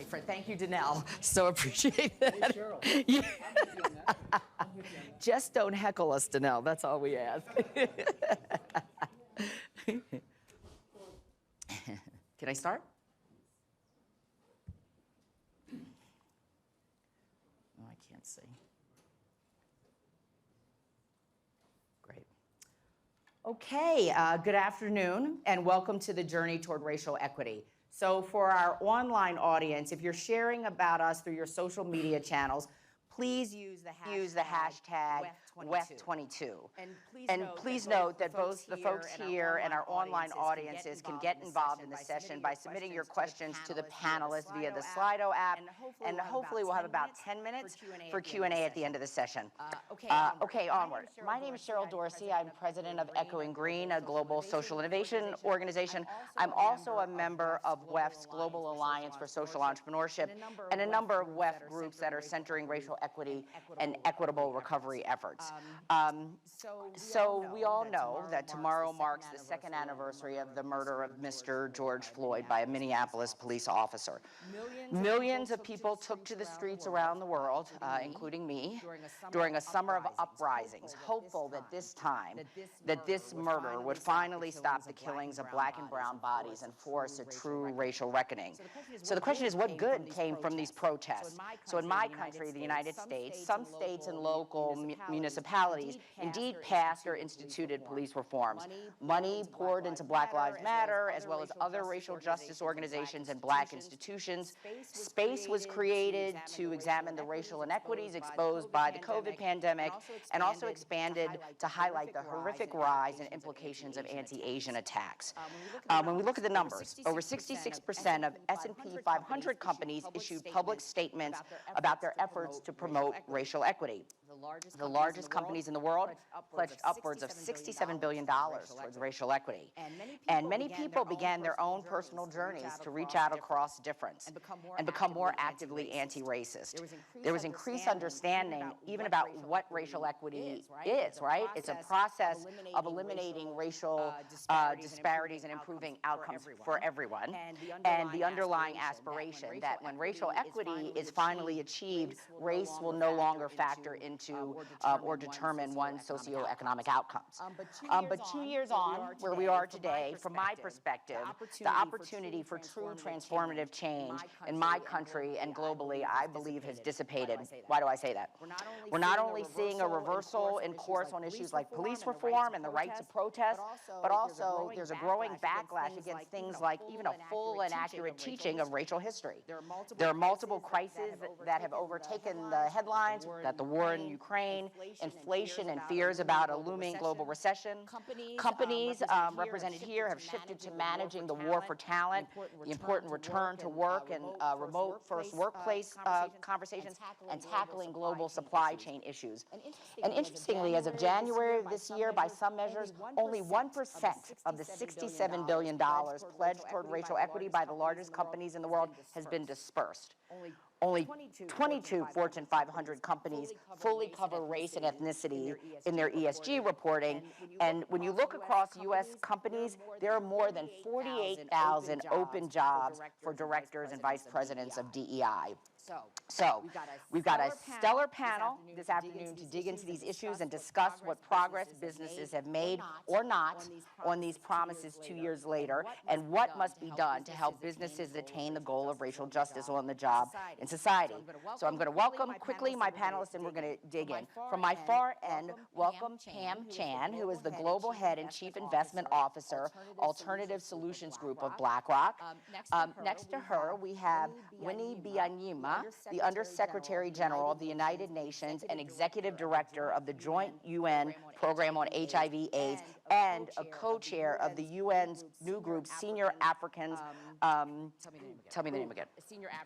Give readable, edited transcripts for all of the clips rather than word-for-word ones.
different. Thank you, Danelle. So appreciate that. Hey, Cheryl. Yeah. I'm with you on that. I'm with you on that. Just don't heckle us, Danelle. That's all we ask. Can I start? Oh, I can't see. Great. Okay, good afternoon, and welcome to the Journey Toward Racial Equity. So for our online audience, if you're sharing about us through your social media channels, please use the hashtag WEF22. And please note that both the folks here and our online audiences can get involved in the session by submitting your questions to the panelists via the Slido app, and hopefully we'll have about 10 minutes for Q&A at the end of the session. Okay, onward. My name is Cheryl Dorsey. I'm president of Echoing Green, a global social innovation organization. I'm also a member of WEF's Global Alliance for Social Entrepreneurship and a number of WEF groups that are centering racial equity and equitable recovery efforts. So we all know that tomorrow marks the second anniversary of the murder of Mr. George Floyd by a Minneapolis police officer. Millions of people took to the streets around the world, including me, during a summer of uprisings, hopeful that this murder would finally stop the killings of black and brown bodies and force a true racial reckoning. So the question is, what good came from these protests? So in my country, the United States, some states and local municipalities indeed passed or instituted police reforms. Money poured into Black Lives Matter, as well as other racial justice organizations and black institutions. Space was created to examine the racial inequities exposed by the COVID pandemic, and also expanded to highlight the horrific rise and implications of anti-Asian attacks. When we look at the numbers, over 66% of S&P 500 companies issued public statements about their efforts to promote racial equity. The largest companies in the world pledged upwards of $67 billion towards racial equity. And many people began their own personal journeys to reach out across difference and become more actively anti-racist. There was increased understanding even about what racial equity is, right? It's a process of eliminating racial disparities and improving outcomes for everyone, and the underlying aspiration that when racial equity is finally achieved, race will no longer factor into or determine one's socioeconomic outcomes. But 2 years on, where we are today, from my perspective, the opportunity for true transformative change in my country and globally, I believe, has dissipated. Why do I say that? We're not only seeing a reversal in course on issues like police reform and the right to protest, but also there's a growing backlash against things like even a full and accurate teaching of racial history. There are multiple crises that have overtaken the headlines, that the war in Ukraine, inflation, and fears about a looming global recession. Companies represented here have shifted to managing the war for talent, the important return to work and remote first workplace conversations, and tackling global supply chain issues. And interestingly, as of January of this year, by some measures, only 1% of the $67 billion pledged toward racial equity by the largest companies in the world has been dispersed. Only 22 Fortune 500 companies fully cover race and ethnicity in their ESG reporting. And when you look across U.S. companies, there are more than 48,000 open jobs for directors and vice presidents of DEI. So we've got a stellar panel this afternoon to dig into these issues and discuss what progress businesses have made or not on these promises 2 years later, and what must be done to help businesses attain the goal of racial justice on the job in society. So I'm going to welcome quickly my panelists, and we're going to dig in. From my far end, welcome Pam Chan, who is the Global Head and Chief Investment Officer, Alternative Solutions Group of BlackRock. Next to her, we have Winnie Byanyima, the Undersecretary General of the United Nations and Executive Director of the Joint UN Program on HIV/AIDS, and a co-chair of the UN's new group, Senior Africans, tell me the name again.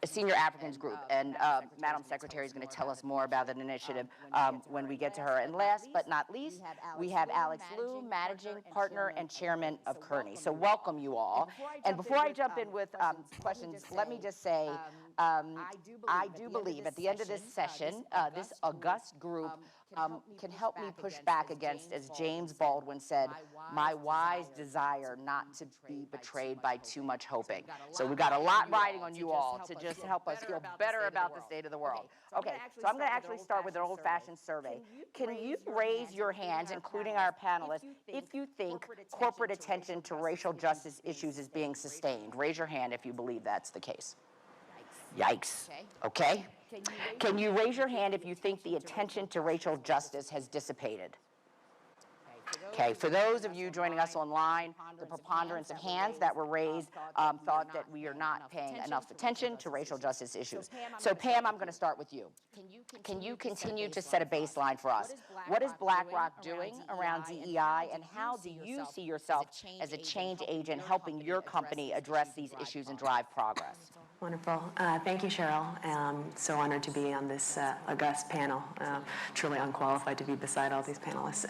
Senior Africans Group. And Madam Secretary is going to tell us more about that initiative when we get to her. And last but not least, we have Alex Liu, Managing Partner and Chairman of Kearney. So welcome you all. And before I jump in with questions, let me just say I do believe at the end of this session, this august group can help me push back against, as James Baldwin said, my wise desire not to be betrayed by too much hoping. So we've got a lot riding on you all to just help us feel better about the state of the world. Okay, so I'm going to actually start with an old-fashioned survey. Can you raise your hands, including our panelists, if you think corporate attention to racial justice issues is being sustained? Raise your hand if you believe that's the case. Yikes. Okay. Can you raise your hand if you think the attention to racial justice has dissipated? Okay, for those of you joining us online, the preponderance of hands that were raised thought that we are not paying enough attention to racial justice issues. So Pam, I'm going to start with you. Can you continue to set a baseline for us? What is BlackRock doing around DEI, and how do you see yourself as a change agent helping your company address these issues and drive progress? Wonderful. Thank you, Cheryl. So honored to be on this august panel. Truly unqualified to be beside all these panelists.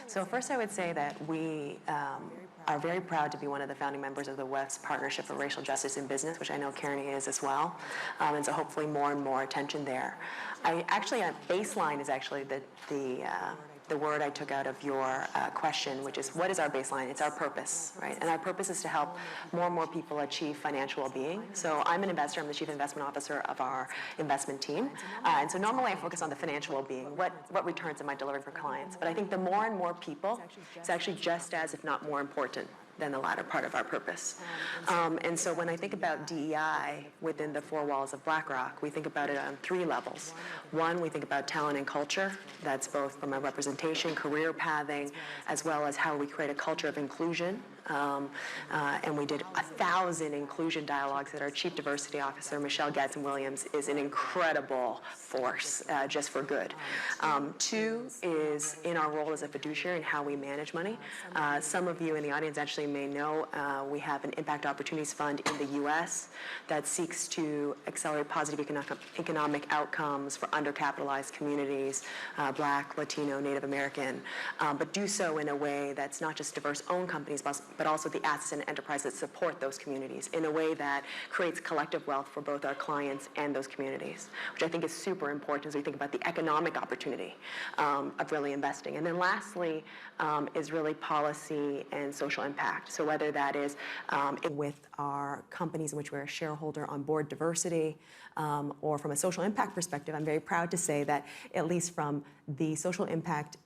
So first I would say that we are very proud to be one of the founding members of the West Partnership for Racial Justice in Business, which I know Kearney is as well. And so hopefully more and more attention there. Baseline is actually the word I took out of your question, which is, what is our baseline? It's our purpose, right? And our purpose is to help more and more people achieve financial well-being. So I'm an investor. I'm the chief investment officer of our investment team. And so normally I focus on the financial well-being. What returns am I delivering for clients? But I think the more and more people, it's actually just as, if not more important than the latter part of our purpose. And so when I think about DEI within the four walls of BlackRock, we think about it on three levels. One, we think about talent and culture. That's both from a representation, career pathing, as well as how we create a culture of inclusion. And we did 1,000 inclusion dialogues that our Chief Diversity Officer, Michelle Gadsden-Williams, is an incredible force just for good. Two is in our role as a fiduciary and how we manage money. Some of you in the audience actually may know we have an Impact Opportunities Fund in the U.S. that seeks to accelerate positive economic outcomes for undercapitalized communities, Black, Latino, Native American, but do so in a way that's not just diverse-owned companies, but also the assets and enterprise that support those communities in a way that creates collective wealth for both our clients and those communities, which I think is super important as we think about the economic opportunity of really investing. And then lastly is really policy and social impact. So whether that is with our companies in which we're a shareholder on board diversity, or from a social impact perspective, I'm very proud to say that at least from the social impact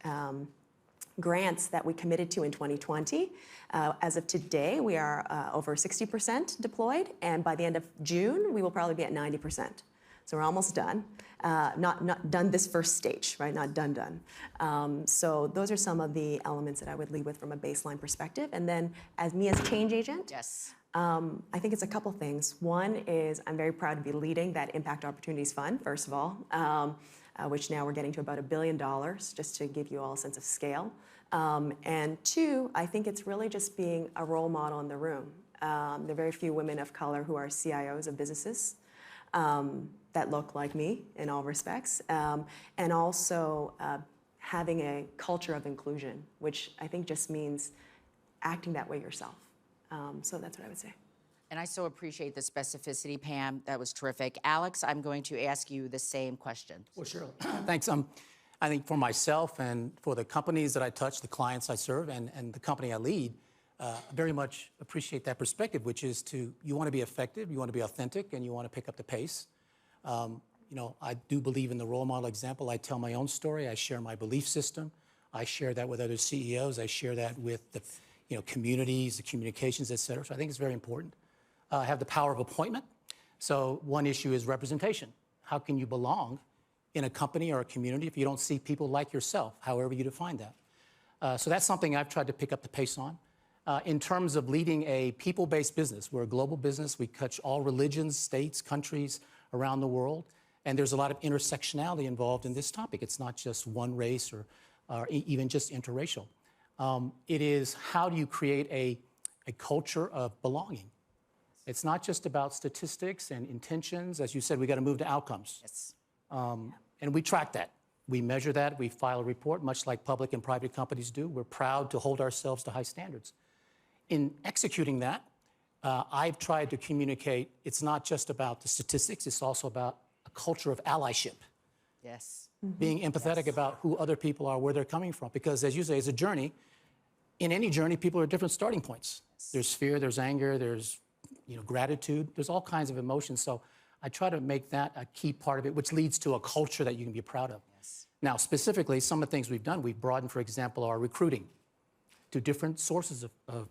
grants that we committed to in 2020. As of today, we are over 60% deployed, and by the end of June, we will probably be at 90%. So we're almost done. Not done this first stage, right? Not done. So those are some of the elements that I would lead with from a baseline perspective. And then as change agent, Yes. I think it's a couple things. One is I'm very proud to be leading that Impact Opportunities Fund, first of all, which now we're getting to about $1 billion, just to give you all a sense of scale. And two, I think it's really just being a role model in the room. There are very few women of color who are CIOs of businesses that look like me in all respects, and also having a culture of inclusion, which I think just means acting that way yourself. So that's what I would say. And I so appreciate the specificity, Pam. That was terrific. Alex, I'm going to ask you the same question. Well, sure. Thanks. I think for myself and for the companies that I touch, the clients I serve, and the company I lead, I very much appreciate that perspective, which is you want to be effective, you want to be authentic, and you want to pick up the pace. I do believe in the role model example. I tell my own story. I share my belief system. I share that with other CEOs. I share that with the communities, the communications, et cetera. So I think it's very important. I have the power of appointment. So one issue is representation. How can you belong in a company or a community if you don't see people like yourself, however you define that? So that's something I've tried to pick up the pace on. In terms of leading a people-based business, we're a global business. We touch all religions, states, countries around the world. And there's a lot of intersectionality involved in this topic. It's not just one race or even just interracial. It is how do you create a culture of belonging? It's not just about statistics and intentions. As you said, we got to move to outcomes. Yes. And we track that. We measure that. We file a report, much like public and private companies do. We're proud to hold ourselves to high standards. In executing that, I've tried to communicate it's not just about the statistics, it's also about a culture of allyship. Yes. Being empathetic about who other people are, where they're coming from. Because as you say, it's a journey. In any journey, people are at different starting points. There's fear, there's anger, there's gratitude, there's all kinds of emotions. So I try to make that a key part of it, which leads to a culture that you can be proud of. Yes. Now, specifically, some of the things we've done, we've broadened, for example, our recruiting to different sources of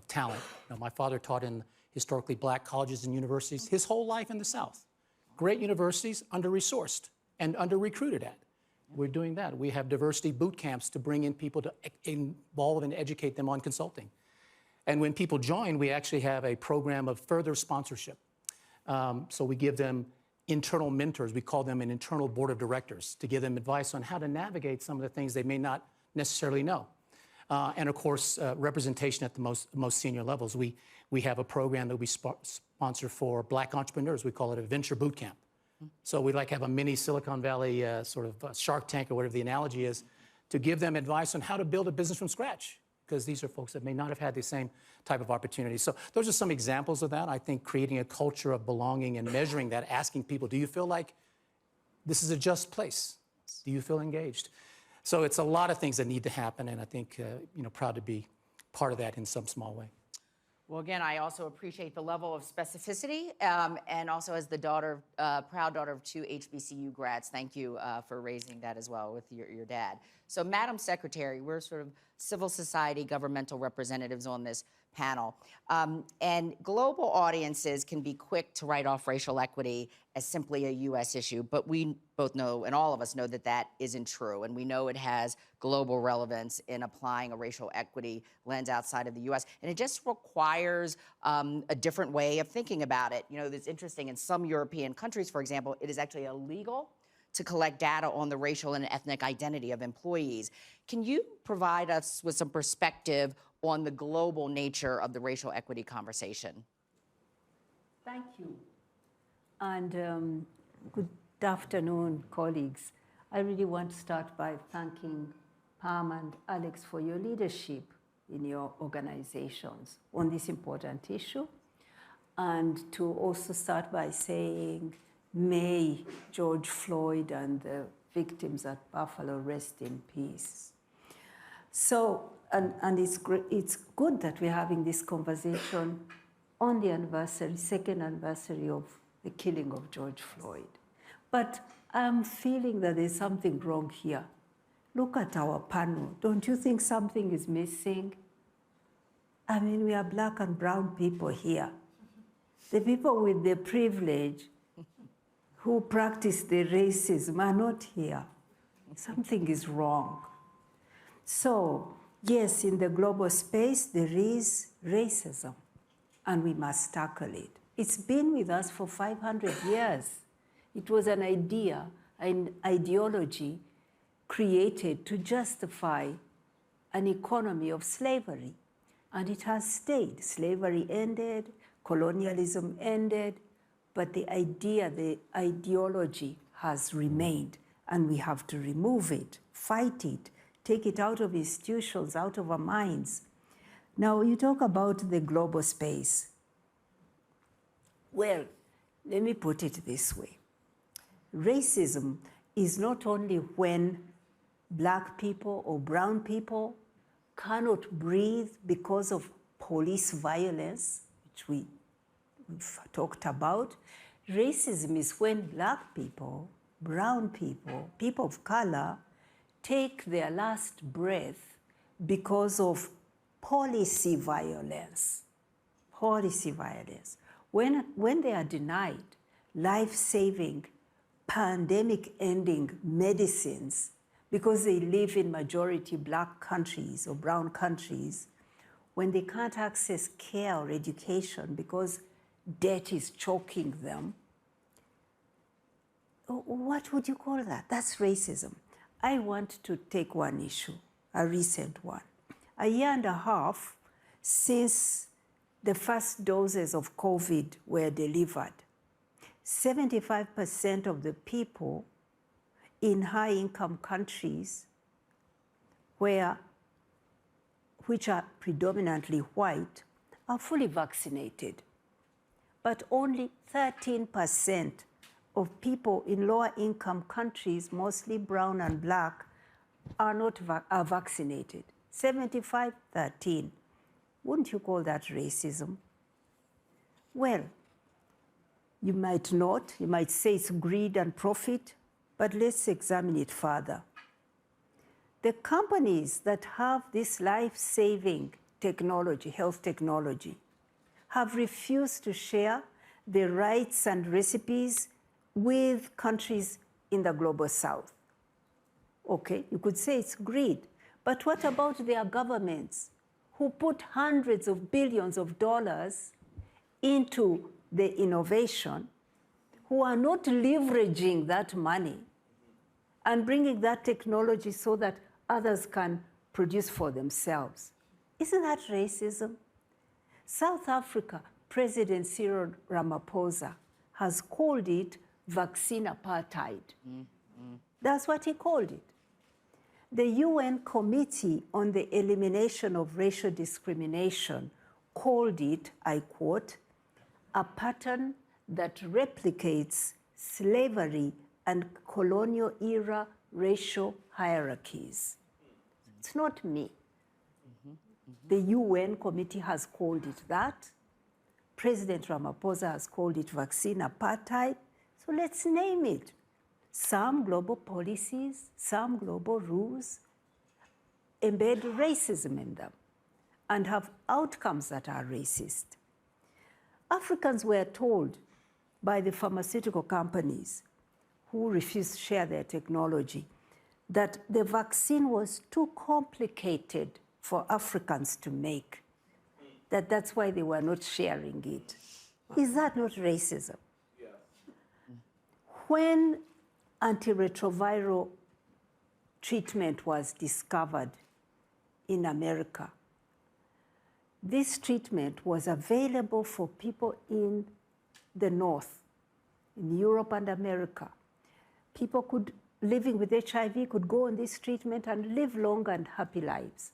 talent. My father taught in historically black colleges and universities his whole life in the South. Great universities, under-resourced and under-recruited at. We're doing that. We have diversity boot camps to bring in people to involve and educate them on consulting. And when people join, we actually have a program of further sponsorship. So we give them internal mentors. We call them an internal board of directors to give them advice on how to navigate some of the things they may not necessarily know. And of course, representation at the most senior levels. We have a program that we sponsor for black entrepreneurs. We call it a venture boot camp. So we have a mini Silicon Valley sort of Shark Tank or whatever the analogy is, to give them advice on how to build a business from scratch, because these are folks that may not have had the same type of opportunity. So those are some examples of that. I think creating a culture of belonging and measuring that, asking people, do you feel like this is a just place? Do you feel engaged? So it's a lot of things that need to happen, and I think, proud to be part of that in some small way. Well, again, I also appreciate the level of specificity, and also as the proud daughter of 2 HBCU grads, thank you for raising that as well with your dad. So, Madam Secretary, we're sort of civil society governmental representatives on this panel, and global audiences can be quick to write off racial equity as simply a U.S. issue, but we both know, and all of us know, that that isn't true, and we know it has global relevance in applying a racial equity lens outside of the U.S., and it just requires a different way of thinking about it. It's interesting, in some European countries, for example, it is actually illegal to collect data on the racial and ethnic identity of employees. Can you provide us with some perspective on the global nature of the racial equity conversation? Thank you. And good afternoon, colleagues. I really want to start by thanking Pam and Alex for your leadership in your organizations on this important issue. And to also start by saying, may George Floyd and the victims at Buffalo rest in peace. So, and it's good that we're having this conversation on the second anniversary of the killing of George Floyd. But I'm feeling that there's something wrong here. Look at our panel. Don't you think something is missing? I mean, we are black and brown people here. The people with the privilege who practice the racism are not here. Something is wrong. So, yes, in the global space, there is racism, and we must tackle it. It's been with us for 500 years. It was an idea, an ideology created to justify an economy of slavery, and it has stayed. Slavery ended, colonialism ended, but the idea, the ideology has remained, and we have to remove it, fight it, take it out of institutions, out of our minds. Now, you talk about the global space. Well, let me put it this way. Racism is not only when black people or brown people cannot breathe because of police violence, which we've talked about. Racism is when black people, brown people, people of color, take their last breath because of policy violence. Policy violence. When they are denied life-saving, pandemic-ending medicines because they live in majority black countries or brown countries, when they can't access care or education because debt is choking them, what would you call that? That's racism. I want to take one issue, a recent one. A year and a half since the first doses of COVID were delivered, 75% of the people in high-income countries which are predominantly white are fully vaccinated, but only 13% of people in lower income countries, mostly brown and black, are vaccinated. 75, 13. Wouldn't you call that racism? Well, you might not. You might say it's greed and profit, but let's examine it further. The companies that have this life-saving technology, health technology, have refused to share the rights and recipes with countries in the global south. Okay, you could say it's greed, but what about their governments who put hundreds of billions of dollars into the innovation, who are not leveraging that money and bringing that technology so that others can produce for themselves? Isn't that racism? South Africa, President Cyril Ramaphosa has called it vaccine apartheid. That's what he called it. The UN Committee on the Elimination of Racial Discrimination called it, I quote, a pattern that replicates slavery and colonial-era racial hierarchies. It's not me. The UN committee has called it that. President Ramaphosa has called it vaccine apartheid. So let's name it. Some global policies, some global rules embed racism in them and have outcomes that are racist. Africans were told by the pharmaceutical companies who refused to share their technology that the vaccine was too complicated for Africans to make, that's why they were not sharing it. Is that not racism? Yeah. When antiretroviral treatment was discovered in America, this treatment was available for people in the North, in Europe and America. People living with HIV could go on this treatment and live long and happy lives.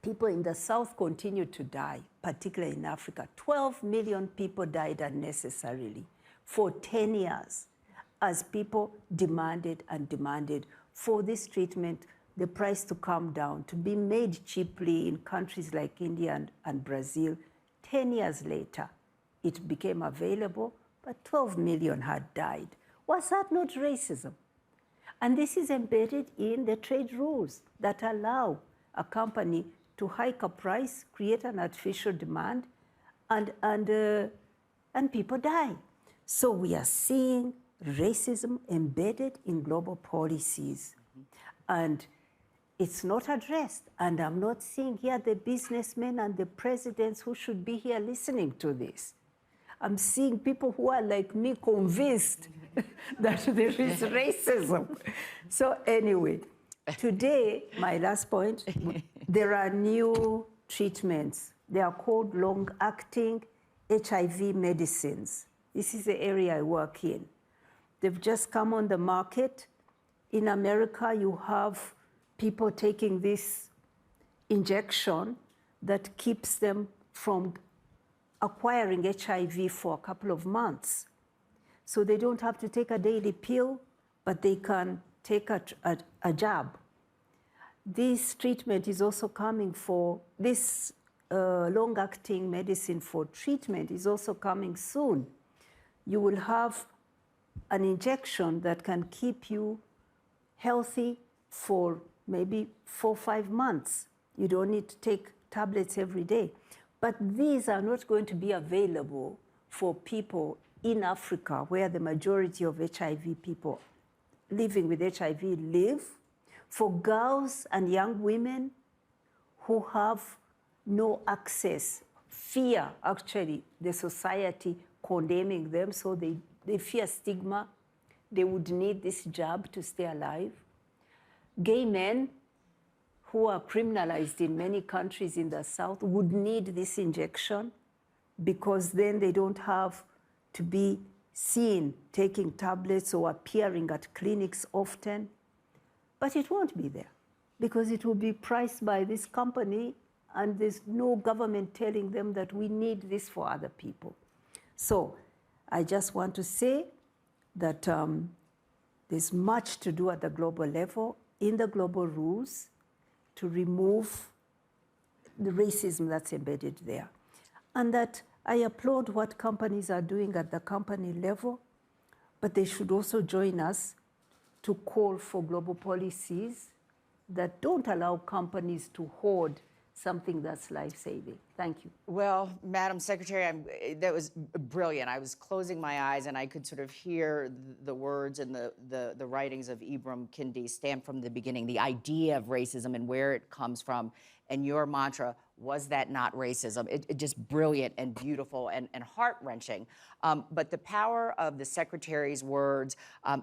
People in the South continued to die, particularly in Africa. 12 million people died unnecessarily for 10 years as people demanded and demanded for this treatment, the price to come down, to be made cheaply in countries like India and Brazil. 10 years later, it became available, but 12 million had died. Was that not racism? And this is embedded in the trade rules that allow a company to hike a price, create an artificial demand, and people die. So we are seeing racism embedded in global policies. And it's not addressed. And I'm not seeing here the businessmen and the presidents who should be here listening to this. I'm seeing people who are like me convinced that there is racism. So anyway, today, my last point, there are new treatments. They are called long-acting HIV medicines. This is the area I work in. They've just come on the market. In America, you have people taking this injection that keeps them from acquiring HIV for a couple of months. So they don't have to take a daily pill, but they can take a jab. This treatment is also coming for, this long-acting medicine for treatment is also coming soon. You will have an injection that can keep you healthy for maybe 4 or 5 months. You don't need to take tablets every day. But these are not going to be available for people in Africa, where the majority of HIV people living with HIV live, for girls and young women who have no access, fear actually the society condemning them, so they fear stigma. They would need this jab to stay alive. Gay men who are criminalized in many countries in the South would need this injection, because then they don't have to be seen taking tablets or appearing at clinics often. But it won't be there, because it will be priced by this company and there's no government telling them that we need this for other people. So I just want to say that there's much to do at the global level, in the global rules, to remove the racism that's embedded there. And that I applaud what companies are doing at the company level, but they should also join us to call for global policies that don't allow companies to hoard something that's life-saving. Thank you. Well, Madam Secretary, that was brilliant. I was closing my eyes and I could sort of hear the words and the writings of Ibram Kendi stamped from the beginning, the idea of racism and where it comes from. And your mantra, was that not racism? It just brilliant and beautiful and heart-wrenching. But the power of the Secretary's words,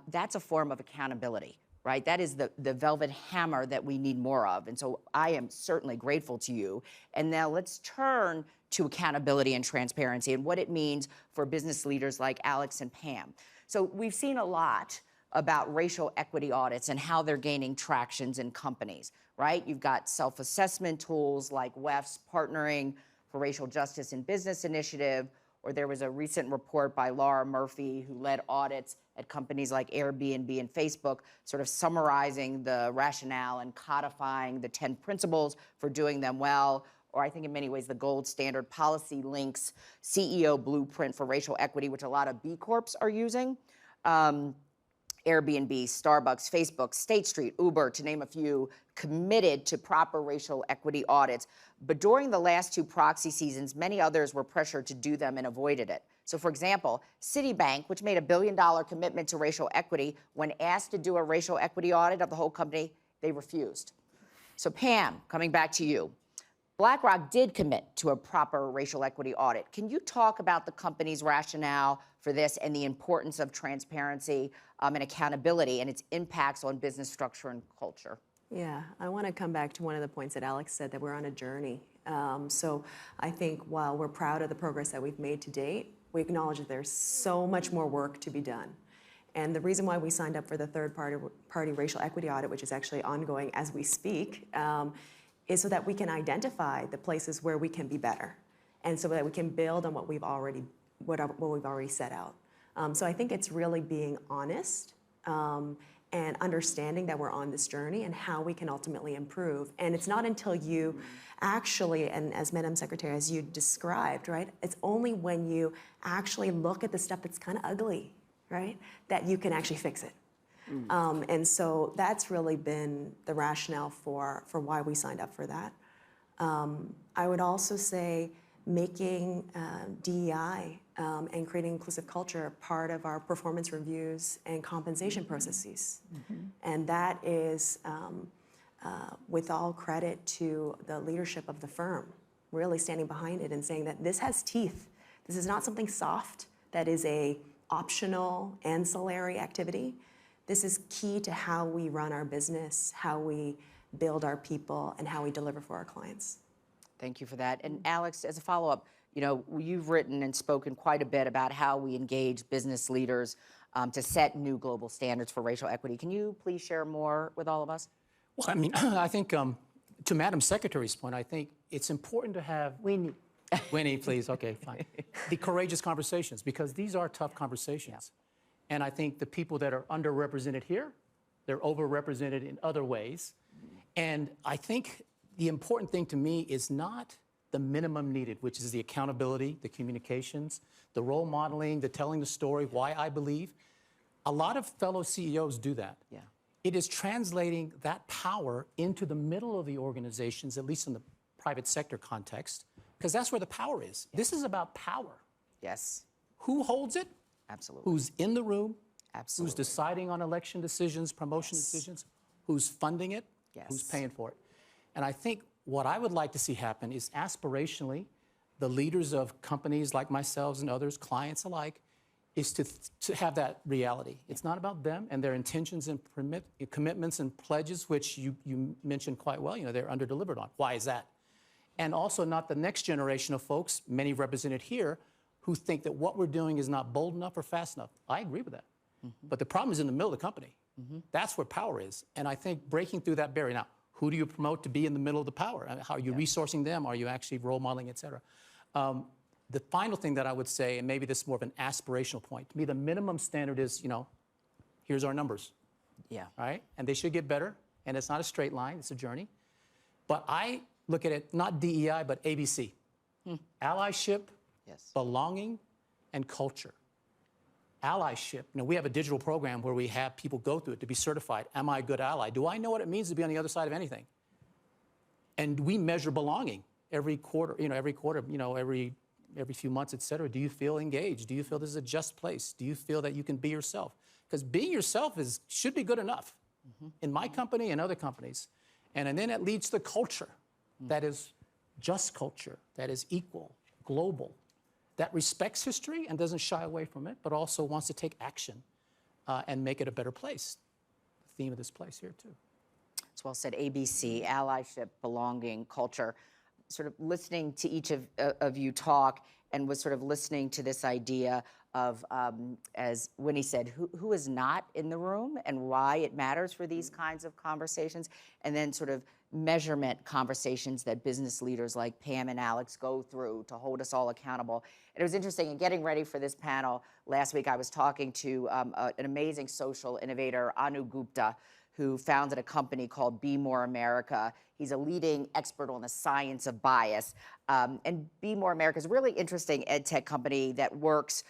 that's a form of accountability. Right? That is the velvet hammer that we need more of. And so I am certainly grateful to you. And now let's turn to accountability and transparency and what it means for business leaders like Alex and Pam. So we've seen a lot about racial equity audits and how they're gaining tractions in companies, right? You've got self-assessment tools like WEF's Partnering for Racial Justice in Business initiative, or there was a recent report by Laura Murphy, who led audits at companies like Airbnb and Facebook, sort of summarizing the rationale and codifying the 10 principles for doing them well, or I think in many ways the gold standard Policy Links CEO blueprint for racial equity, which a lot of B Corps are using. Airbnb, Starbucks, Facebook, State Street, Uber, to name a few, committed to proper racial equity audits. But during the last two proxy seasons, many others were pressured to do them and avoided it. So for example, Citibank, which made $1 billion commitment to racial equity, when asked to do a racial equity audit of the whole company, they refused. So Pam, coming back to you, BlackRock did commit to a proper racial equity audit. Can you talk about the company's rationale for this and the importance of transparency and accountability and its impacts on business structure and culture? Yeah, I want to come back to one of the points that Alex said, that we're on a journey. So I think while we're proud of the progress that we've made to date, we acknowledge that there's so much more work to be done. And the reason why we signed up for the third-party racial equity audit, which is actually ongoing as we speak, is so that we can identify the places where we can be better, and so that we can build on what we've already set out. So I think it's really being honest and understanding that we're on this journey and how we can ultimately improve. And it's not until you actually, and as Madam Secretary, as you described, right, it's only when you actually look at the stuff that's kind of ugly, right, that you can actually fix it. And so that's really been the rationale for why we signed up for that. I would also say making DEI and creating inclusive culture part of our performance reviews and compensation processes. And that is with all credit to the leadership of the firm, really standing behind it and saying that this has teeth. This is not something soft that is a optional ancillary activity. This is key to how we run our business, how we build our people, and how we deliver for our clients. Thank you for that. And Alex, as a follow-up, you know, you've written and spoken quite a bit about how we engage business leaders to set new global standards for racial equity. Can you please share more with all of us? Well, I mean, I think to Madam Secretary's point, I think it's important to have Winnie. Winnie, please. Okay, fine. The courageous conversations, because these are tough conversations. Yeah. And I think the people that are underrepresented here, they're overrepresented in other ways. And I think the important thing to me is not the minimum needed, which is the accountability, the communications, the role modeling, the telling the story, why I believe. A lot of fellow CEOs do that. Yeah. It is translating that power into the middle of the organizations, at least in the private sector context, because that's where the power is. Yeah. This is about power. Yes. Who holds it? Absolutely. Who's in the room? Absolutely. Who's deciding on election decisions, promotion decisions? Who's funding it? Yes. Who's paying for it? And I think what I would like to see happen is aspirationally, the leaders of companies like myself and others, clients alike, is to have that reality. It's not about them and their intentions and commitments and pledges, which you mentioned quite well, you know, they're under-delivered on. Why is that? And also not the next generation of folks, many represented here, who think that what we're doing is not bold enough or fast enough. I agree with that. But the problem is in the middle of the company. That's where power is. And I think breaking through that barrier. Now, Who do you promote to be in the middle of the power? How are you resourcing them? Are you actually role modeling, et cetera? The final thing that I would say, and maybe this is more of an aspirational point, to me, the minimum standard is, here's our numbers. Yeah. Right? And they should get better. And it's not a straight line, it's a journey. But I look at it not DEI, but ABC. Allyship, Yes. belonging, and culture. Allyship, we have a digital program where we have people go through it to be certified. Am I a good ally? Do I know what it means to be on the other side of anything? And we measure belonging every quarter, every few months, et cetera. Do you feel engaged? Do you feel this is a just place? Do you feel that you can be yourself? Because being yourself should be good enough in my company and other companies. And then it leads to culture that is just culture, that is equal, global, that respects history and doesn't shy away from it, but also wants to take action and make it a better place. The theme of this place here, too. It's well said. ABC, allyship, belonging, culture. Sort of listening to each of you talk, and was sort of listening to this idea of, as Winnie said, who is not in the room and why it matters for these kinds of conversations, and then sort of measurement conversations that business leaders like Pam and Alex go through to hold us all accountable. And it was interesting, in getting ready for this panel last week, I was talking to an amazing social innovator, Anu Gupta, who founded a company called Be More America. He's a leading expert on the science of bias. And Be More America is a really interesting ed tech company that works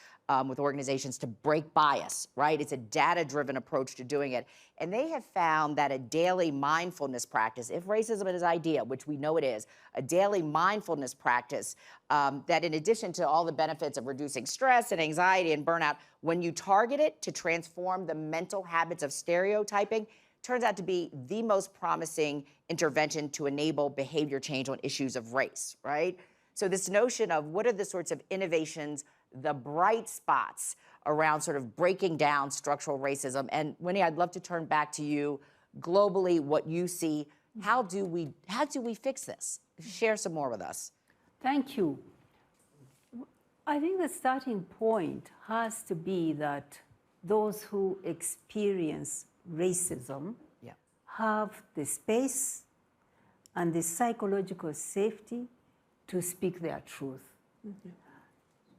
with organizations to break bias, right? It's a data-driven approach to doing it. And they have found that a daily mindfulness practice, if racism is an idea, which we know it is, a daily mindfulness practice that, in addition to all the benefits of reducing stress and anxiety and burnout, when you target it to transform the mental habits of stereotyping, turns out to be the most promising intervention to enable behavior change on issues of race, right? So this notion of what are the sorts of innovations, the bright spots around sort of breaking down structural racism. And Winnie, I'd love to turn back to you globally, what you see. How do we fix this? Share some more with us. Thank you. I think the starting point has to be that those who experience racism have the space and the psychological safety to speak their truth.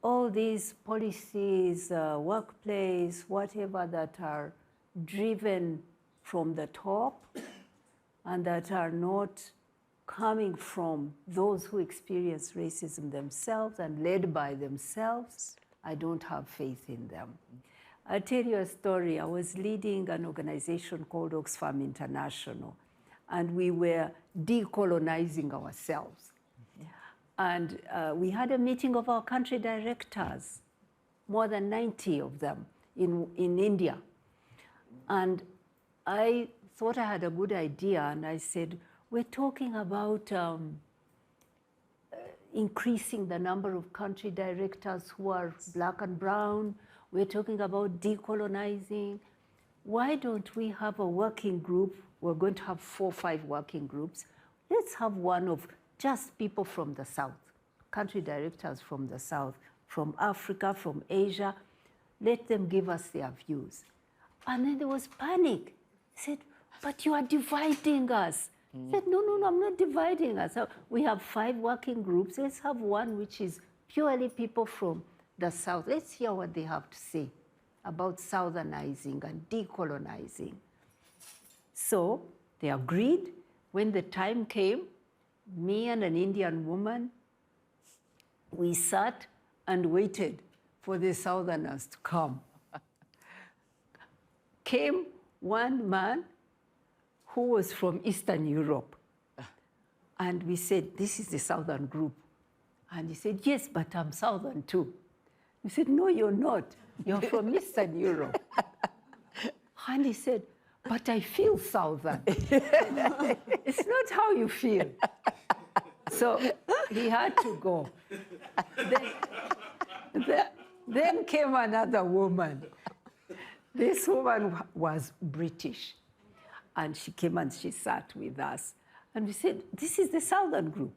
All these policies, workplace, whatever, that are driven from the top and that are not coming from those who experience racism themselves and led by themselves, I don't have faith in them. I'll tell you a story. I was leading an organization called Oxfam International, and we were decolonizing ourselves. And we had a meeting of our country directors, more than 90 of them in India. And I thought I had a good idea, and I said, we're talking about increasing the number of country directors who are black and brown. We're talking about decolonizing. Why don't we have a working group? We're going to have 4 or 5 working groups. Let's have one of just people from the South, country directors from the South, from Africa, from Asia. Let them give us their views. And then there was panic. They said, but you are dividing us. I said, no, I'm not dividing us. So we have 5 working groups. Let's have one which is purely people from the South. Let's hear what they have to say about Southernizing and decolonizing. So they agreed. When the time came, me and an Indian woman, we sat and waited for the Southerners to come. Came one man who was from Eastern Europe. And we said, this is the Southern group. And he said, yes, but I'm Southern too. We said, no, you're not. You're from Eastern Europe. And he said, but I feel Southern. It's not how you feel. So he had to go. Then came another woman. This woman was British. And she came and she sat with us. And we said, this is the Southern group.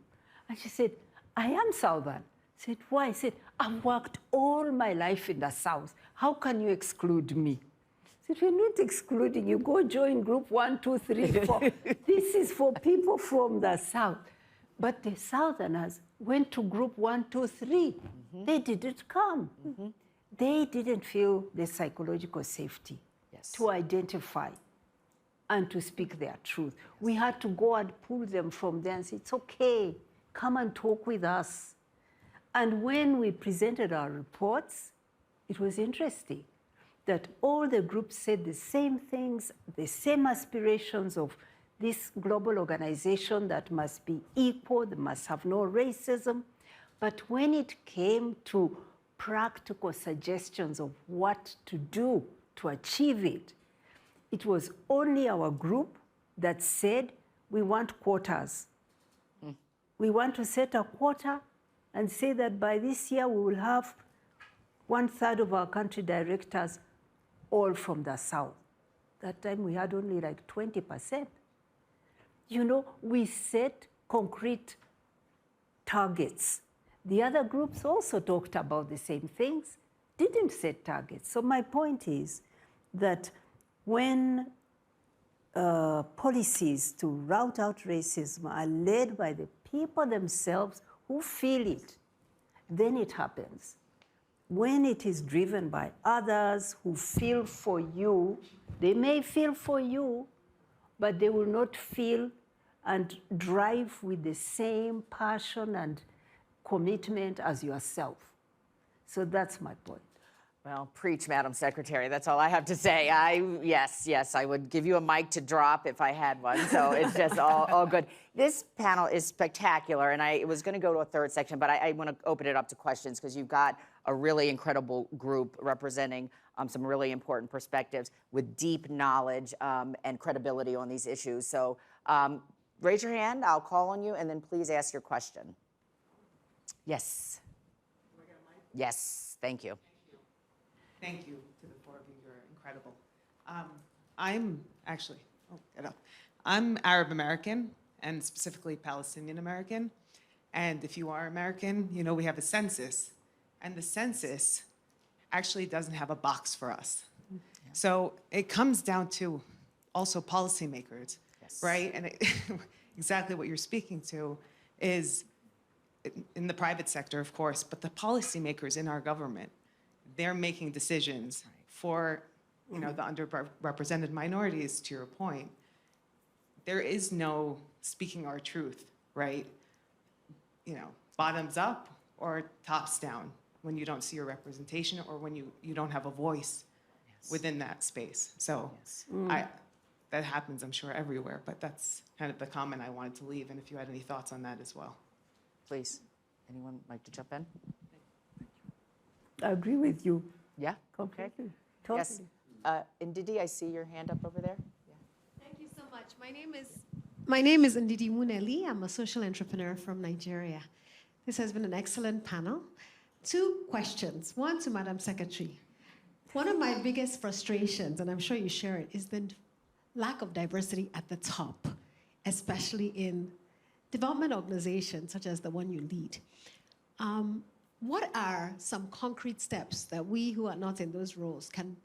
And she said, I am Southern. I said, why? I said, I've worked all my life in the South. How can you exclude me? I said, we're not excluding you. Go join group 1, 2, 3, 4. This is for people from the South. But the Southerners went to group 1, 2, 3. They didn't come. They didn't feel the psychological safety to identify and to speak their truth. We had to go and pull them from there and say, it's okay, come and talk with us. And when we presented our reports, it was interesting that all the groups said the same things, the same aspirations of this global organization that must be equal, that must have no racism. But when it came to practical suggestions of what to do to achieve it, it was only our group that said, we want quotas. We want to set a quota and say that by this year we will have 1/3 of our country directors all from the South. That time we had only like 20%. You know, we set concrete targets. The other groups also talked about the same things, didn't set targets. So my point is that when policies to root out racism are led by the people themselves who feel it, then it happens. When it is driven by others who feel for you, they may feel for you, but they will not feel and drive with the same passion and commitment as yourself. So that's my point. Well, preach, Madam Secretary. That's all I have to say. Yes, I would give you a mic to drop if I had one. So it's just all good. This panel is spectacular, and I was going to go to a third section, but I want to open it up to questions because you've got a really incredible group representing some really important perspectives with deep knowledge and credibility on these issues. So raise your hand. I'll call on you, and then please ask your question. Yes. Yes. Thank you. Thank you to the four of you. You're incredible. I'm actually, I'm Arab American and specifically Palestinian American. And if you are American, you know we have a census. And the census actually doesn't have a box for us. Yeah. So it comes down to also policymakers, right? And exactly what you're speaking to is in the private sector, of course, but the policymakers in our government, they're making decisions for, you know, the underrepresented minorities, to your point. There is no speaking our truth, right? You know, bottoms up or tops down when you don't see your representation or when you don't have a voice within that space. So that happens, I'm sure, everywhere, but that's kind of the comment I wanted to leave, and if you had any thoughts on that as well. Please, anyone like to jump in? I agree with you. Yeah? Completely. Okay. Totally. Yes. Ndidi, I see your hand up over there. Yeah. Thank you so much. My name is Ndidi Muneli. I'm a social entrepreneur from Nigeria. This has been an excellent panel. 2 questions. One to Madam Secretary. One of my biggest frustrations, and I'm sure you share it, is the lack of diversity at the top, especially in development organizations such as the one you lead. What are some concrete steps that we who are not in those roles can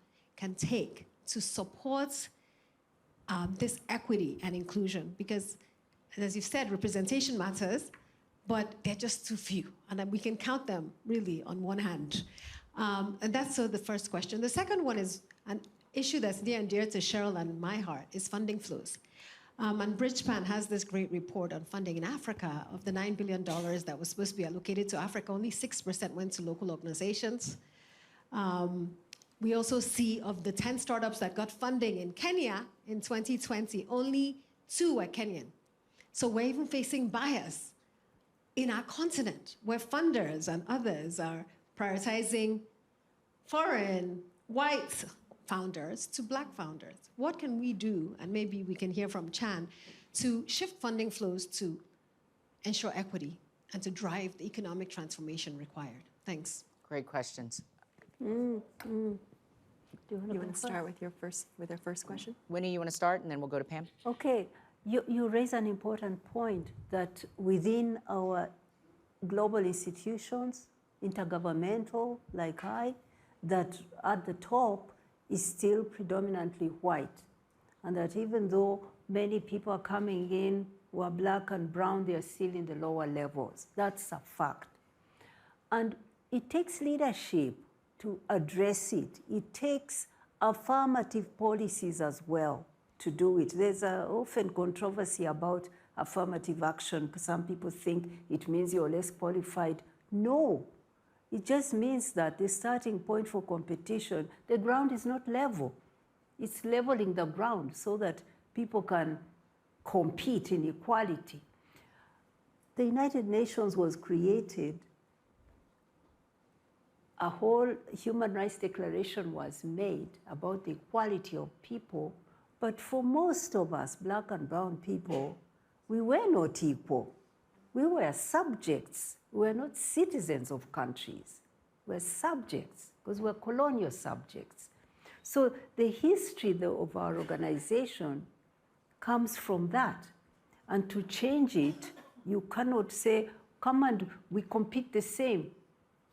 take to support this equity and inclusion? Because, as you've said, representation matters, but they're just too few, and we can count them really on one hand. And that's the first question. The second one is an issue that's near and dear to Cheryl and my heart, is funding flows. And Bridgespan has this great report on funding in Africa. Of the $9 billion that was supposed to be allocated to Africa, only 6% went to local organizations. We also see of the 10 startups that got funding in Kenya in 2020, only 2 were Kenyan. So we're even facing bias in our continent, where funders and others are prioritizing foreign, white founders to Black founders. What can we do, and maybe we can hear from Chan, to shift funding flows to ensure equity and to drive the economic transformation required? Thanks. Great questions. Do you want to start with your first question? Winnie, you want to start, and then we'll go to Pam? Okay, you raise an important point that within our global institutions, intergovernmental, like that at the top, is still predominantly white, and that even though many people are coming in who are black and brown, they are still in the lower levels. That's a fact. And it takes leadership to address it. It takes affirmative policies as well to do it. There's often controversy about affirmative action. Some people think it means you're less qualified. No, it just means that the starting point for competition, the ground is not level. It's leveling the ground so that people can compete in equality. The United Nations was created, a whole human rights declaration was made about the equality of people, but for most of us, black and brown people, we were not equal. We were subjects. We were not citizens of countries. We were subjects, because we were colonial subjects. So the history of our organization comes from that. And to change it, you cannot say, come and we compete the same.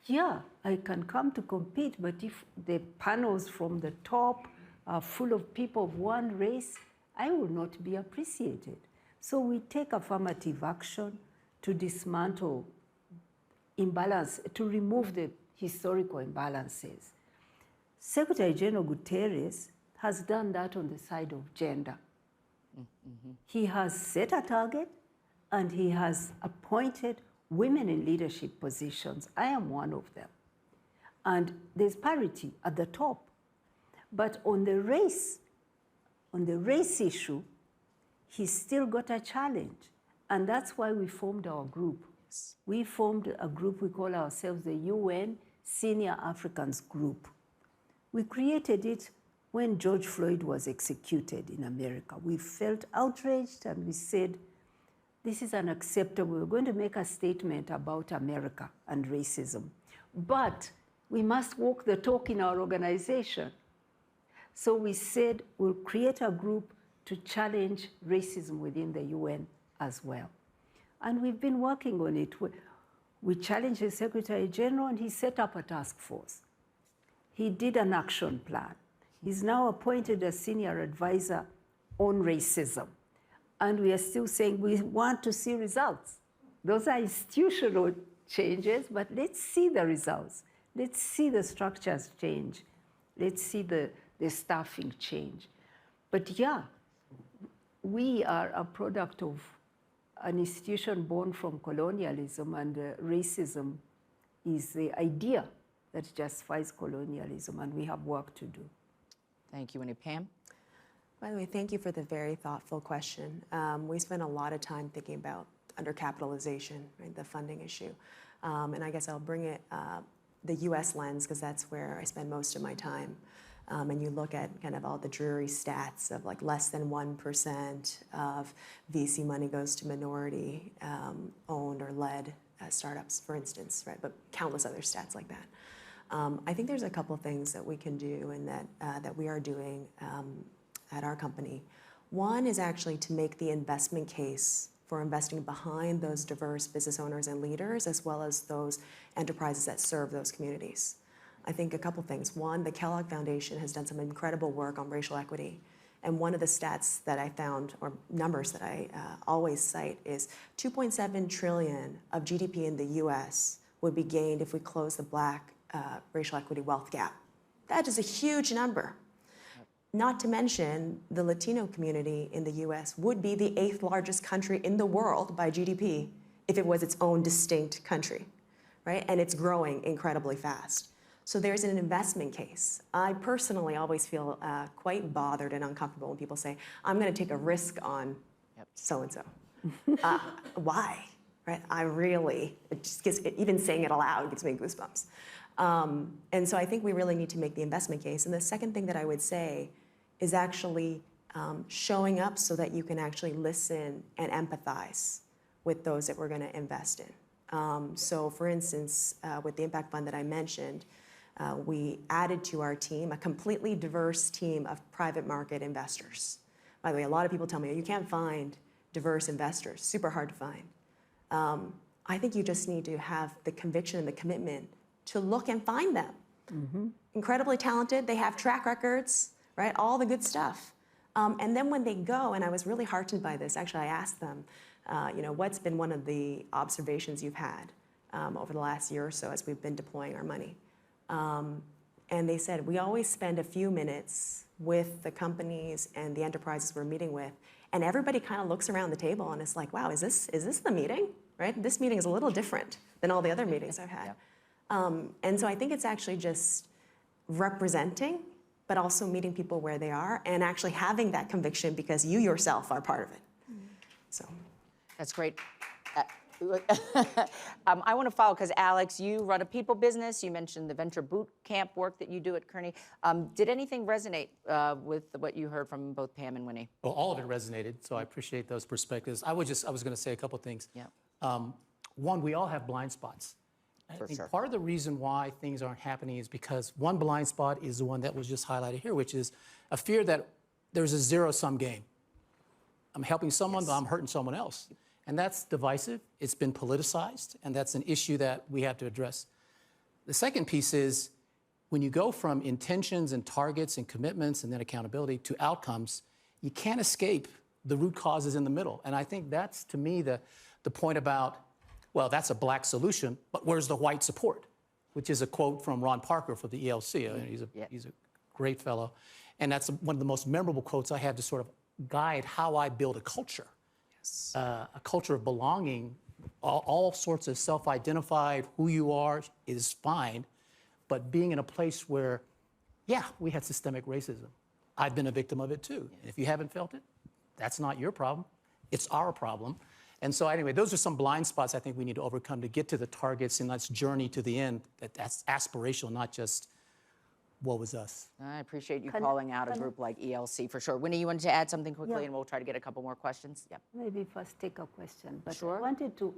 Yeah, I can come to compete, but if the panels from the top are full of people of one race, I will not be appreciated. So we take affirmative action to dismantle imbalance, to remove the historical imbalances. Secretary General Guterres has done that on the side of gender. He has set a target and he has appointed women in leadership positions. I am one of them. And there's parity at the top. But on the race issue, he's still got a challenge. And that's why we formed our group. Yes. We formed a group, we call ourselves the UN Senior Africans Group. We created it when George Floyd was executed in America. We felt outraged and we said, this is unacceptable. We're going to make a statement about America and racism. But we must walk the talk in our organization. So we said we'll create a group to challenge racism within the UN as well. And we've been working on it. We challenged the Secretary General and he set up a task force. He did an action plan. He's now appointed a senior advisor on racism. And we are still saying we want to see results. Those are institutional changes, but let's see the results. Let's see the structures change. Let's see the staffing change. But yeah, we are a product of an institution born from colonialism, and racism is the idea that justifies colonialism, and we have work to do. Thank you. And Pam? By the way, thank you for the very thoughtful question. We spent a lot of time thinking about undercapitalization, right, the funding issue. And I guess I'll bring it the US lens, because that's where I spend most of my time. And you look at kind of all the dreary stats of like less than 1% of VC money goes to minority owned or led startups, for instance, right? But countless other stats like that. I think there's a couple things that we can do and that we are doing at our company. One is actually to make the investment case for investing behind those diverse business owners and leaders, as well as those enterprises that serve those communities. I think a couple things. One, the Kellogg Foundation has done some incredible work on racial equity. And one of the stats that I found, or numbers that I always cite, is 2.7 trillion of GDP in the US would be gained if we close the Black racial equity wealth gap. That is a huge number. Not to mention, the Latino community in the US would be the 8th largest country in the world by GDP if it was its own distinct country, right? And it's growing incredibly fast. So there's an investment case. I personally always feel quite bothered and uncomfortable when people say, I'm gonna take a risk on so-and-so. Why, right? It just gives, even saying it aloud gives me goosebumps. And so I think we really need to make the investment case. And the second thing that I would say is actually showing up so that you can actually listen and empathize with those that we're going to invest in. So for instance, with the impact fund that I mentioned, we added to our team a completely diverse team of private market investors. By the way, a lot of people tell me, you can't find diverse investors, super hard to find. I think you just need to have the conviction and the commitment to look and find them. Incredibly talented, they have track records, right? All the good stuff. And then when they go, and I was really heartened by this, actually I asked them, what's been one of the observations you've had over the last year or so as we've been deploying our money? And they said, we always spend a few minutes with the companies and the enterprises we're meeting with, and everybody kind of looks around the table and it's like, wow, is this the meeting, right? This meeting is a little different than all the other meetings I've had. And so I think it's actually just representing, but also meeting people where they are and actually having that conviction because you yourself are part of it. So. That's great. I want to follow because Alex, you run a people business. You mentioned the venture boot camp work that you do at Kearney. Did anything resonate with what you heard from both Pam and Winnie? Well, all of it resonated, so I appreciate those perspectives. I was going to say a couple things. Yeah. One, we all have blind spots. I think part of the reason why things aren't happening is because one blind spot is the one that was just highlighted here, which is a fear that there's a zero-sum game. I'm helping someone, but I'm hurting someone else. And that's divisive. It's been politicized, and that's an issue that we have to address. The second piece is when you go from intentions and targets and commitments and then accountability to outcomes, you can't escape the root causes in the middle. And I think that's, to me, the point about, well, that's a black solution, but where's the white support? Which is a quote from Ron Parker for the ELC. He's a great fellow. And that's one of the most memorable quotes I have to sort of guide how I build a culture. A culture of belonging, all sorts of self-identified, who you are is fine, but being in a place where, yeah, we had systemic racism. I've been a victim of it too. And if you haven't felt it, that's not your problem. It's our problem. And so anyway, those are some blind spots I think we need to overcome to get to the targets and let's journey to the end. That's aspirational, not just woe is us. I appreciate you calling out a group like ELC for sure. Winnie, you wanted to add something quickly and we'll try to get a couple more questions? Yeah. Maybe first take a question, but Sure. I wanted to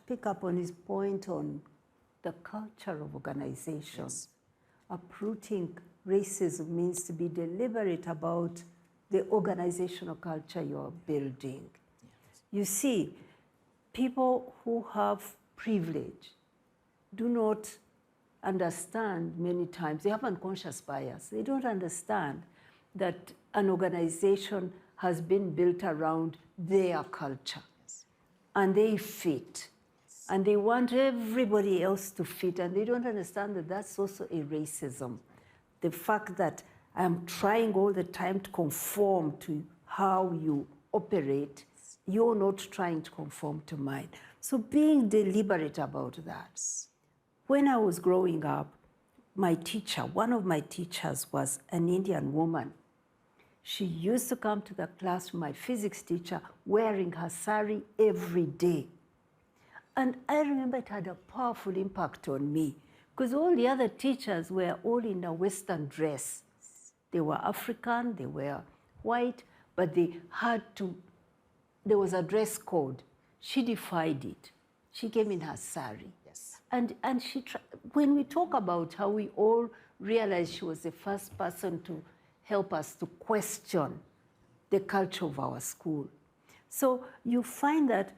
pick up on his point on the culture of organization. Uprooting racism means to be deliberate about the organizational culture you're building. You see, people who have privilege do not understand many times, they have unconscious bias. They don't understand that an organization has been built around their culture and they fit. And they want everybody else to fit, and they don't understand that that's also a racism. The fact that I'm trying all the time to conform to how you operate, you're not trying to conform to mine. So being deliberate about that. When I was growing up, one of my teachers was an Indian woman. She used to come to the classroom, my physics teacher, wearing her sari every day. And I remember it had a powerful impact on me because all the other teachers were all in a Western dress. They were African, they were white, but there was a dress code. She defied it. She came in her sari. And when we talk about how we all realized she was the first person to help us to question the culture of our school. So you find that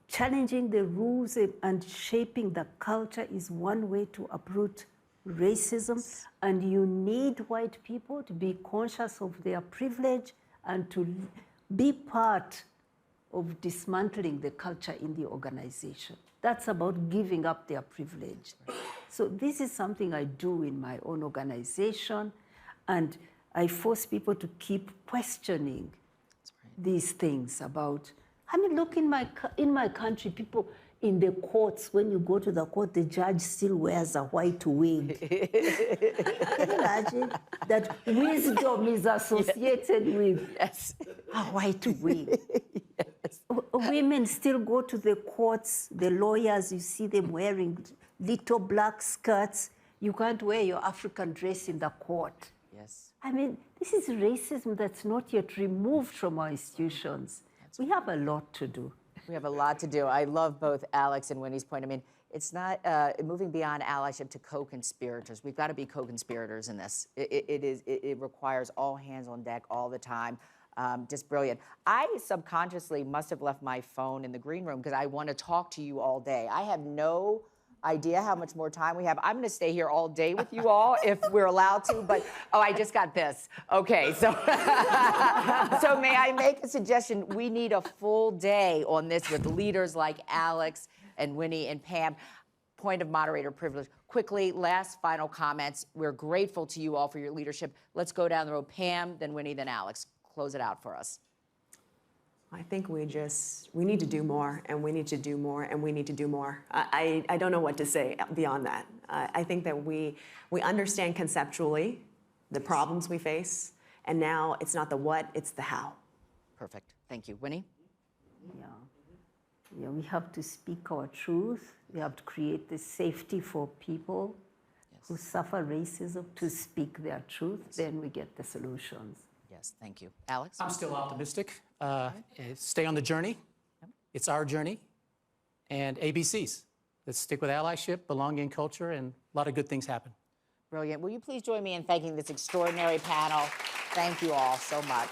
challenging the rules and shaping the culture is one way to uproot racism, and you need white people to be conscious of their privilege and to be part of dismantling the culture in the organization. That's about giving up their privilege. So this is something I do in my own organization, and I force people to keep questioning these things about, I mean, look, in my country, people in the courts, when you go to the court, the judge still wears a white wig. Can you imagine that wisdom is associated with a white wig? Women still go to the courts, the lawyers, you see them wearing little black skirts. You can't wear your African dress in the court. I mean, this is racism that's not yet removed from our institutions. We have a lot to do. We have a lot to do. I love both Alex and Winnie's point. I mean, it's not moving beyond allyship to co-conspirators. We've got to be co-conspirators in this. It requires all hands on deck all the time. Just brilliant. I subconsciously must have left my phone in the green room because I want to talk to you all day. I have no idea how much more time we have. I'm going to stay here all day with you all if we're allowed to, but, oh, I just got this. Okay, so, so may I make a suggestion? We need a full day on this with leaders like Alex and Winnie and Pam. Point of moderator privilege. Quickly, last final comments. We're grateful to you all for your leadership. Let's go down the road. Pam, then Winnie, then Alex. Close it out for us. I think we need to do more, and we need to do more, and we need to do more. I don't know what to say beyond that. I think that we understand conceptually the problems we face, and now it's not the what, it's the how. Perfect. Thank you. Winnie? Yeah. Yeah, we have to speak our truth. We have to create the safety for people who suffer racism to speak their truth. Then we get the solutions. Yes, thank you. Alex? I'm still optimistic. Stay on the journey. It's our journey. And ABCs. Let's stick with allyship, belonging, culture, and a lot of good things happen. Brilliant. Will you please join me in thanking this extraordinary panel? Thank you all so much.